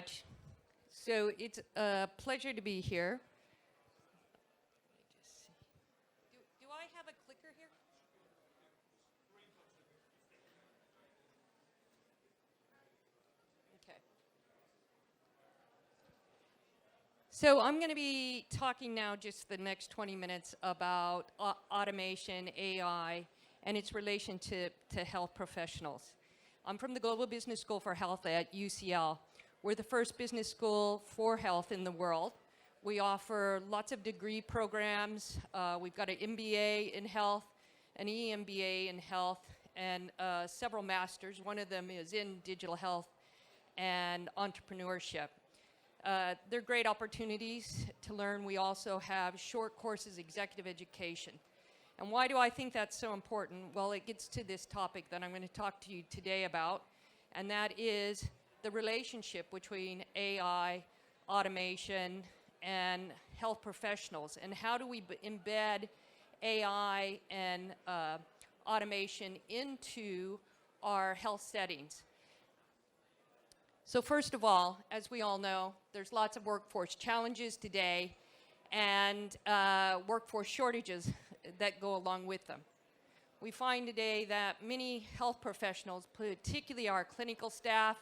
much. So it's a pleasure to be here. Let me just see. Do I have a clicker here? Okay. So I'm going to be talking now just the next 20 minutes about automation, AI, and its relation to health professionals. I'm from the Global Business School for Health at UCL. We're the first business school for health in the world. We offer lots of degree programs. We've got an MBA in health, an EMBA in health, and several masters. One of them is in digital health and entrepreneurship. They're great opportunities to learn. We also have short courses, executive education. And why do I think that's so important? Well, it gets to this topic that I'm going to talk to you today about, and that is the relationship between AI, automation, and health professionals, and how do we embed AI and automation into our health settings. So first of all, as we all know, there's lots of workforce challenges today and workforce shortages that go along with them. We find today that many health professionals, particularly our clinical staff,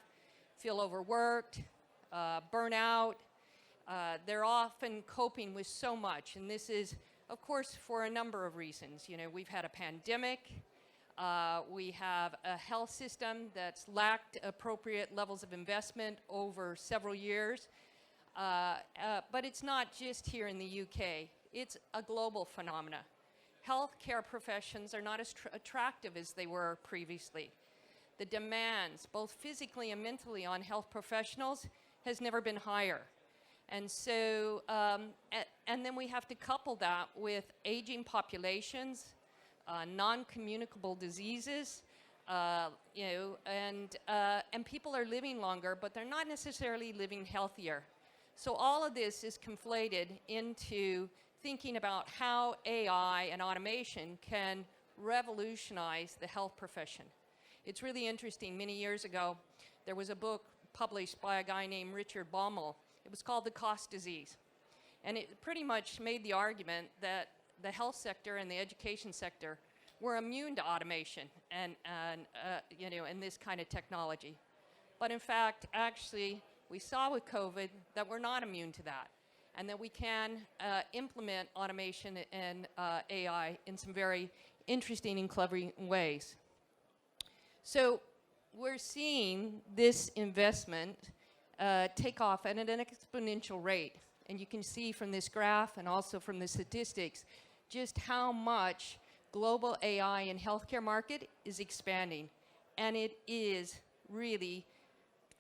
feel overworked, burn out. They're often coping with so much, and this is, of course, for a number of reasons. You know, we've had a pandemic. We have a health system that's lacked appropriate levels of investment over several years. But it's not just here in the UK. It's a global phenomenon. Healthcare professions are not as attractive as they were previously. The demands, both physically and mentally, on health professionals has never been higher. And so, and then we have to couple that with aging populations, non-communicable diseases, and people are living longer, but they're not necessarily living healthier. So all of this is conflated into thinking about how AI and automation can revolutionize the health profession. It's really interesting. Many years ago, there was a book published by a guy named Richard Baumol. It was called The Cost Disease. And it pretty much made the argument that the health sector and the education sector were immune to automation and this kind of technology. But in fact, actually, we saw with COVID that we're not immune to that, and that we can implement automation and AI in some very interesting and clever ways. So we're seeing this investment take off at an exponential rate. And you can see from this graph and also from the statistics just how much global AI and healthcare market is expanding. And it is really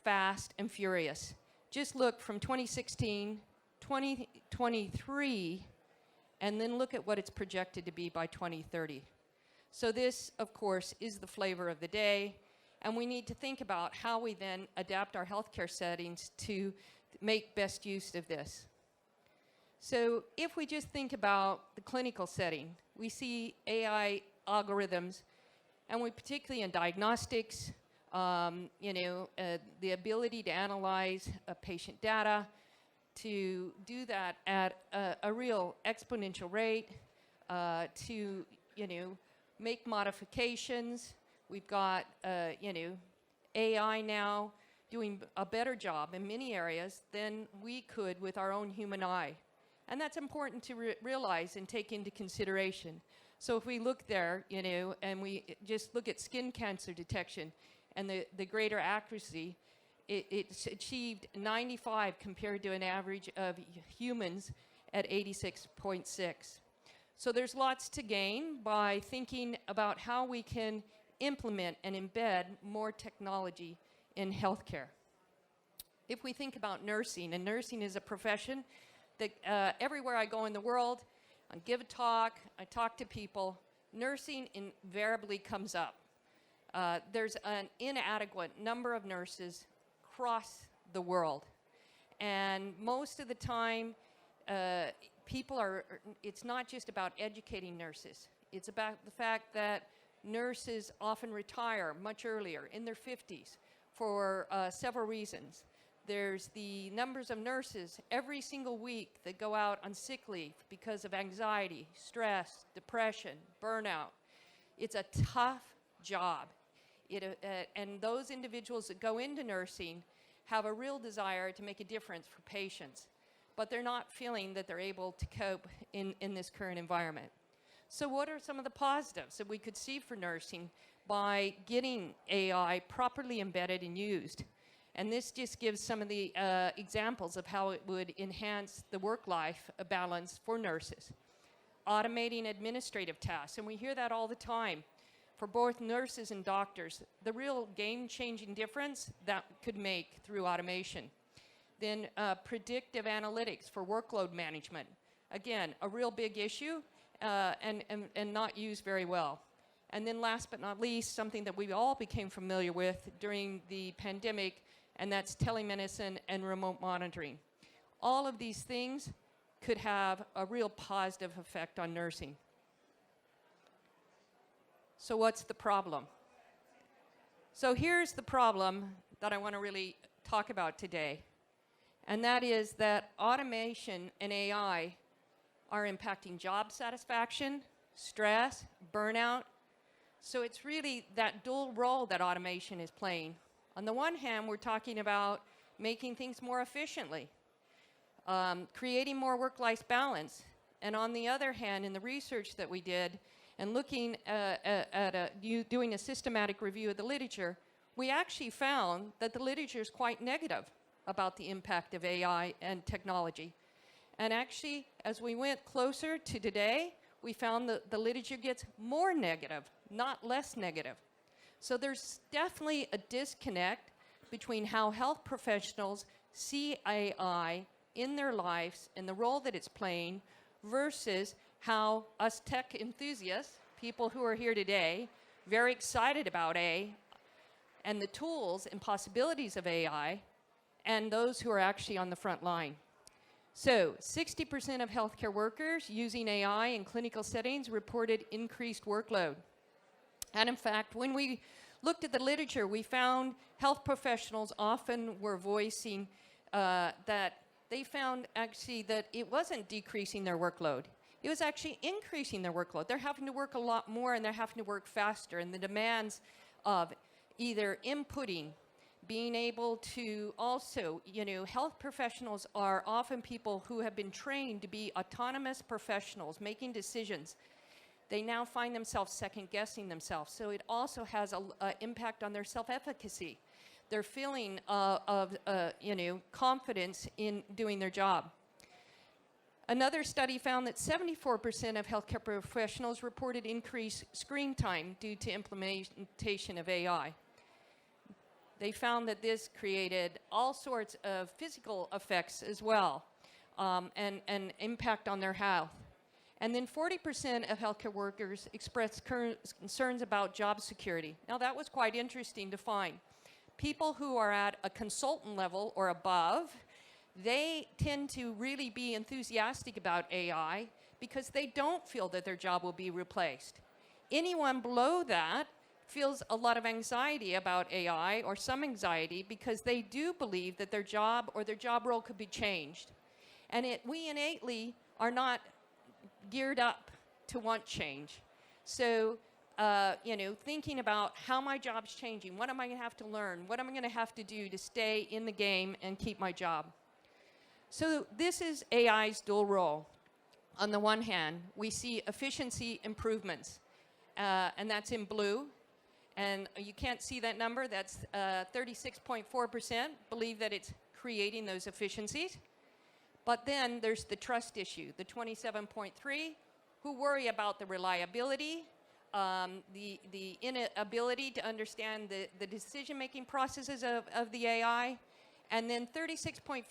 fast and furious. Just look from 2016, 2023, and then look at what it's projected to be by 2030. So this, of course, is the flavor of the day, and we need to think about how we then adapt our healthcare settings to make best use of this. So if we just think about the clinical setting, we see AI algorithms, and we particularly in diagnostics, the ability to analyze patient data, to do that at a real exponential rate, to make modifications. We've got AI now doing a better job in many areas than we could with our own human eye. And that's important to realize and take into consideration. So if we look there, and we just look at skin cancer detection and the greater accuracy, it's achieved 95 compared to an average of humans at 86.6. So there's lots to gain by thinking about how we can implement and embed more technology in healthcare. If we think about nursing, and nursing is a profession that everywhere I go in the world, I give a talk, I talk to people, nursing invariably comes up. There's an inadequate number of nurses across the world. And most of the time, it's not just about educating nurses. It's about the fact that nurses often retire much earlier, in their 50s, for several reasons. There's the numbers of nurses every single week that go out on sick leave because of anxiety, stress, depression, burnout. It's a tough job. And those individuals that go into nursing have a real desire to make a difference for patients, but they're not feeling that they're able to cope in this current environment. So what are some of the positives that we could see for nursing by getting AI properly embedded and used? And this just gives some of the examples of how it would enhance the work-life balance for nurses. Automating administrative tasks, and we hear that all the time for both nurses and doctors, the real game-changing difference that could make through automation. Then predictive analytics for workload management. Again, a real big issue and not used very well. And then last but not least, something that we all became familiar with during the pandemic, and that's telemedicine and remote monitoring. All of these things could have a real positive effect on nursing. So what's the problem? So here's the problem that I want to really talk about today, and that is that automation and AI are impacting job satisfaction, stress, burnout. So it's really that dual role that automation is playing. On the one hand, we're talking about making things more efficiently, creating more work-life balance. And on the other hand, in the research that we did, and looking at doing a systematic review of the literature, we actually found that the literature is quite negative about the impact of AI and technology. And actually, as we went closer to today, we found that the literature gets more negative, not less negative. So there's definitely a disconnect between how health professionals see AI in their lives and the role that it's playing versus how us tech enthusiasts, people who are here today, very excited about AI and the tools and possibilities of AI, and those who are actually on the front line. So 60% of healthcare workers using AI in clinical settings reported increased workload. And in fact, when we looked at the literature, we found health professionals often were voicing that they found actually that it wasn't decreasing their workload. It was actually increasing their workload. They're having to work a lot more and they're having to work faster, and the demands of either inputting, being able to also, health professionals are often people who have been trained to be autonomous professionals, making decisions. They now find themselves second-guessing themselves. So it also has an impact on their self-efficacy, their feeling of confidence in doing their job. Another study found that 74% of healthcare professionals reported increased screen time due to implementation of AI. They found that this created all sorts of physical effects as well, and impact on their health. And then 40% of healthcare workers expressed concerns about job security. Now that was quite interesting to find. People who are at a consultant level or above, they tend to really be enthusiastic about AI because they don't feel that their job will be replaced. Anyone below that feels a lot of anxiety about AI, or some anxiety, because they do believe that their job or their job role could be changed. And we innately are not geared up to want change. So, thinking about how my job's changing, what am I going to have to learn, what am I going to have to do to stay in the game and keep my job? So this is AI's dual role. On the one hand, we see efficiency improvements, and that's in blue. And you can't see that number. That's 36.4% believe that it's creating those efficiencies. But then there's the trust issue, the 27.3, who worry about the reliability, the inability to understand the decision-making processes of the AI, and then 36.4%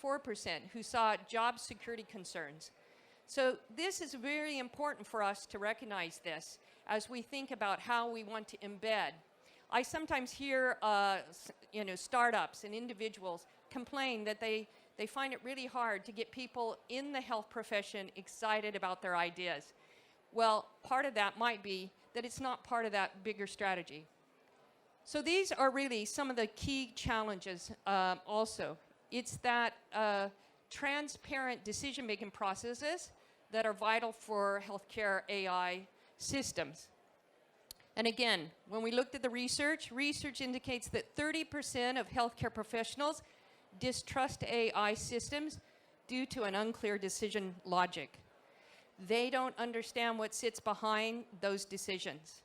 who saw job security concerns. So this is very important for us to recognize this as we think about how we want to embed. I sometimes hear startups and individuals complain that they find it really hard to get people in the health profession excited about their ideas. Well, part of that might be that it's not part of that bigger strategy. So these are really some of the key challenges also. It's that transparent decision-making processes that are vital for healthcare AI systems. And again, when we looked at the research indicates that 30% of healthcare professionals distrust AI systems due to an unclear decision logic. They don't understand what sits behind those decisions.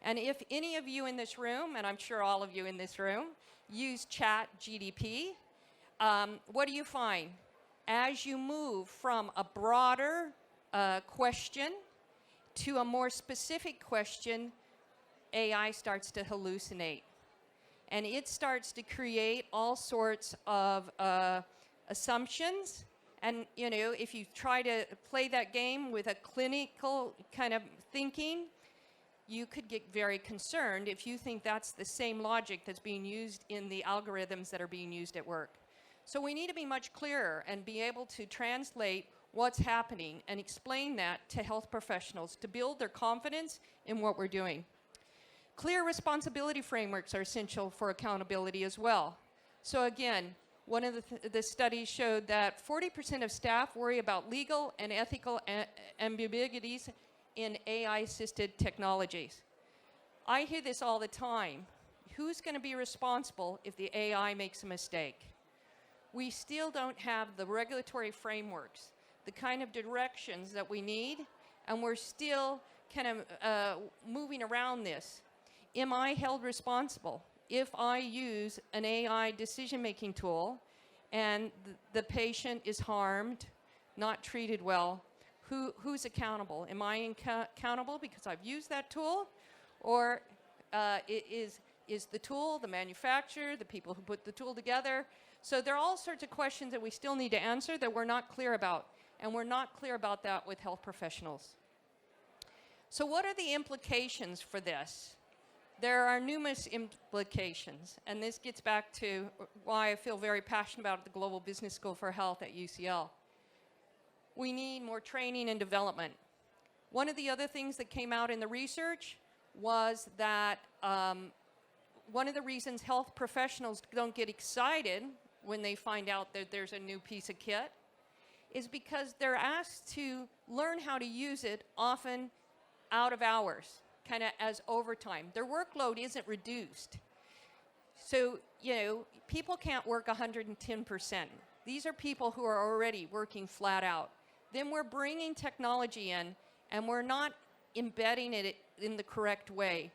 And if any of you in this room, and I'm sure all of you in this room, use ChatGPT, what do you find? As you move from a broader question to a more specific question, AI starts to hallucinate. And it starts to create all sorts of assumptions. And, you know, if you try to play that game with a clinical kind of thinking, you could get very concerned if you think that's the same logic that's being used in the algorithms that are being used at work. So we need to be much clearer and be able to translate what's happening and explain that to health professionals to build their confidence in what we're doing. Clear responsibility frameworks are essential for accountability as well. So again, one of the studies showed that 40% of staff worry about legal and ethical ambiguities in AI-assisted technologies. I hear this all the time. Who's going to be responsible if the AI makes a mistake? We still don't have the regulatory frameworks, the kind of directions that we need, and we're still kind of moving around this. Am I held responsible if I use an AI decision-making tool and the patient is harmed, not treated well? Who's accountable? Am I accountable because I've used that tool? Or is the tool, the manufacturer, the people who put the tool together? So there are all sorts of questions that we still need to answer that we're not clear about. And we're not clear about that with health professionals. So what are the implications for this? There are numerous implications. And this gets back to why I feel very passionate about the Global Business School for Health at UCL. We need more training and development. One of the other things that came out in the research was that one of the reasons health professionals don't get excited when they find out that there's a new piece of kit is because they're asked to learn how to use it often out of hours, kind of as overtime. Their workload isn't reduced. So, you know, people can't work 110%. These are people who are already working flat out. Then we're bringing technology in, and we're not embedding it in the correct way.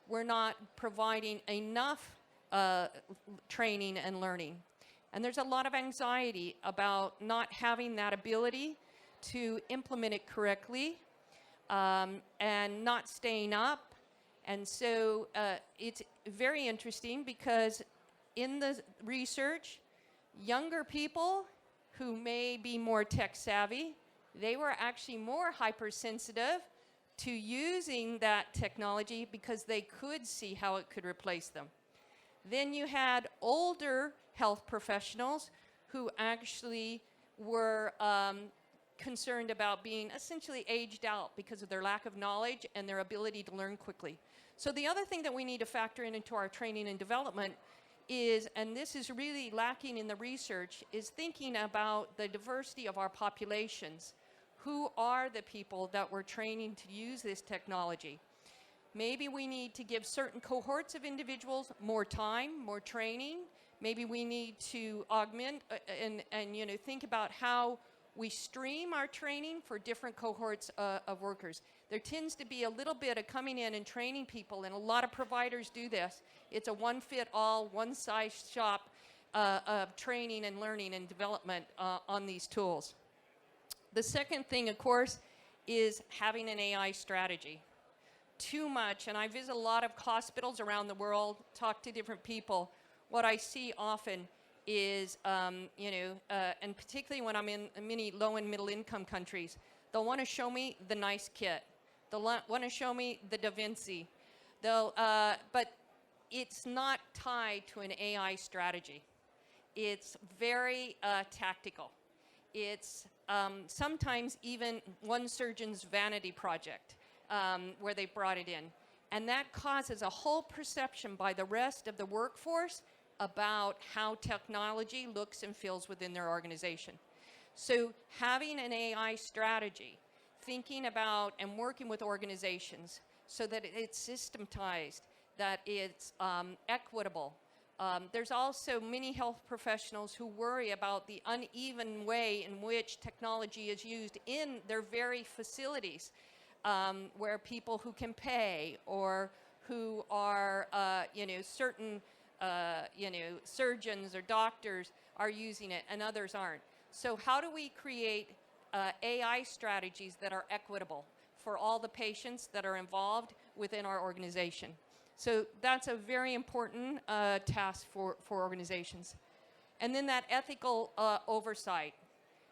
We're not providing enough training and learning. And there's a lot of anxiety about not having that ability to implement it correctly and not staying up. And so it's very interesting because in the research, younger people who may be more tech savvy, they were actually more hypersensitive to using that technology because they could see how it could replace them. Then you had older health professionals who actually were concerned about being essentially aged out because of their lack of knowledge and their ability to learn quickly. So the other thing that we need to factor into our training and development is, and this is really lacking in the research, is thinking about the diversity of our populations. Who are the people that we're training to use this technology? Maybe we need to give certain cohorts of individuals more time, more training. Maybe we need to augment and you know, think about how we stream our training for different cohorts of workers. There tends to be a little bit of coming in and training people, and a lot of providers do this. It's a one-fit-all, one-size-shop of training and learning and development on these tools. The second thing, of course, is having an AI strategy. Too much, and I visit a lot of hospitals around the world, talk to different people. What I see often is, you know, and particularly when I'm in many low and middle income countries, they'll want to show me the nice kit. They'll want to show me the Da Vinci. But it's not tied to an AI strategy. It's very tactical. It's sometimes even one surgeon's vanity project where they brought it in. And that causes a whole perception by the rest of the workforce about how technology looks and feels within their organization. So having an AI strategy, thinking about and working with organizations so that it's systematized, that it's equitable. There's also many health professionals who worry about the uneven way in which technology is used in their very facilities, where people who can pay or who are, certain, surgeons or doctors are using it and others aren't. So how do we create AI strategies that are equitable for all the patients that are involved within our organization? So that's a very important task for organizations. And then that ethical oversight.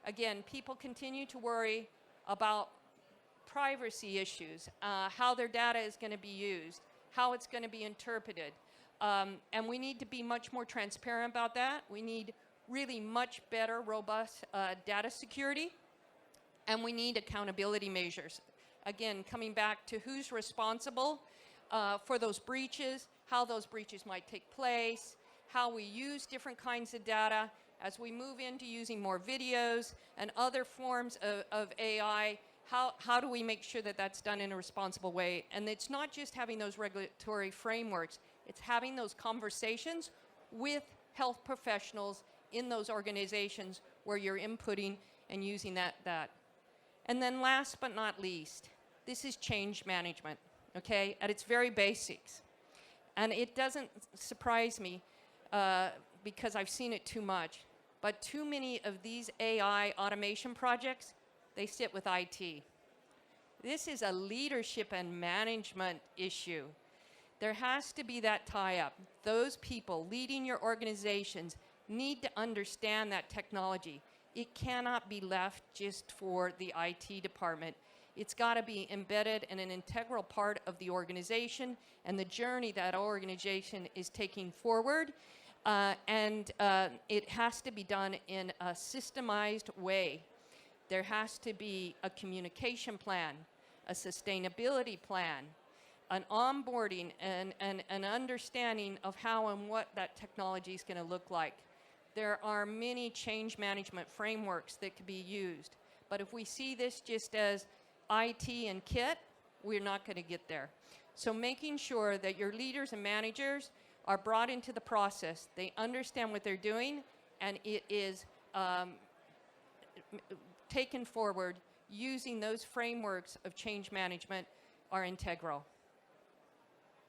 Again, people continue to worry about privacy issues, how their data is going to be used, how it's going to be interpreted. And we need to be much more transparent about that. We need really much better, robust data security. And we need accountability measures. Again, coming back to who's responsible for those breaches, how those breaches might take place, how we use different kinds of data. As we move into using more videos and other forms of AI, how do we make sure that that's done in a responsible way? And it's not just having those regulatory frameworks, it's having those conversations with health professionals in those organizations where you're inputting and using that. And then last but not least, this is change management, okay, at its very basics. And it doesn't surprise me because I've seen it too much, but too many of these AI automation projects, they sit with IT. This is a leadership and management issue. There has to be that tie-up. Those people leading your organizations need to understand that technology. It cannot be left just for the IT department. It's got to be embedded in an integral part of the organization and the journey that our organization is taking forward. It has to be done in a systemized way. There has to be a communication plan, a sustainability plan, an onboarding and an understanding of how and what that technology is going to look like. There are many change management frameworks that could be used. But if we see this just as IT and kit, we're not going to get there. So making sure that your leaders and managers are brought into the process, they understand what they're doing, and it is taken forward using those frameworks of change management are integral.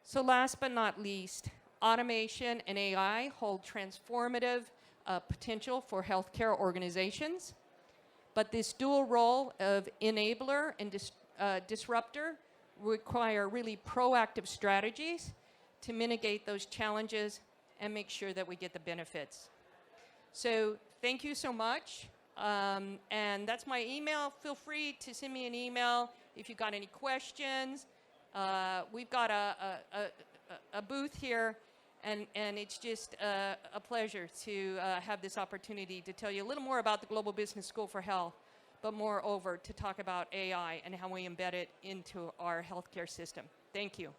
So last but not least, automation and AI hold transformative potential for healthcare organizations. But this dual role of enabler and disruptor require really proactive strategies to mitigate those challenges and make sure that we get the benefits. So thank you so much. And that's my email. Feel free to send me an email if you've got any questions. We've got a booth here, and it's just a pleasure to have this opportunity to tell you a little more about the Global Business School for Health, but moreover to talk about AI and how we embed it into our healthcare system. Thank you.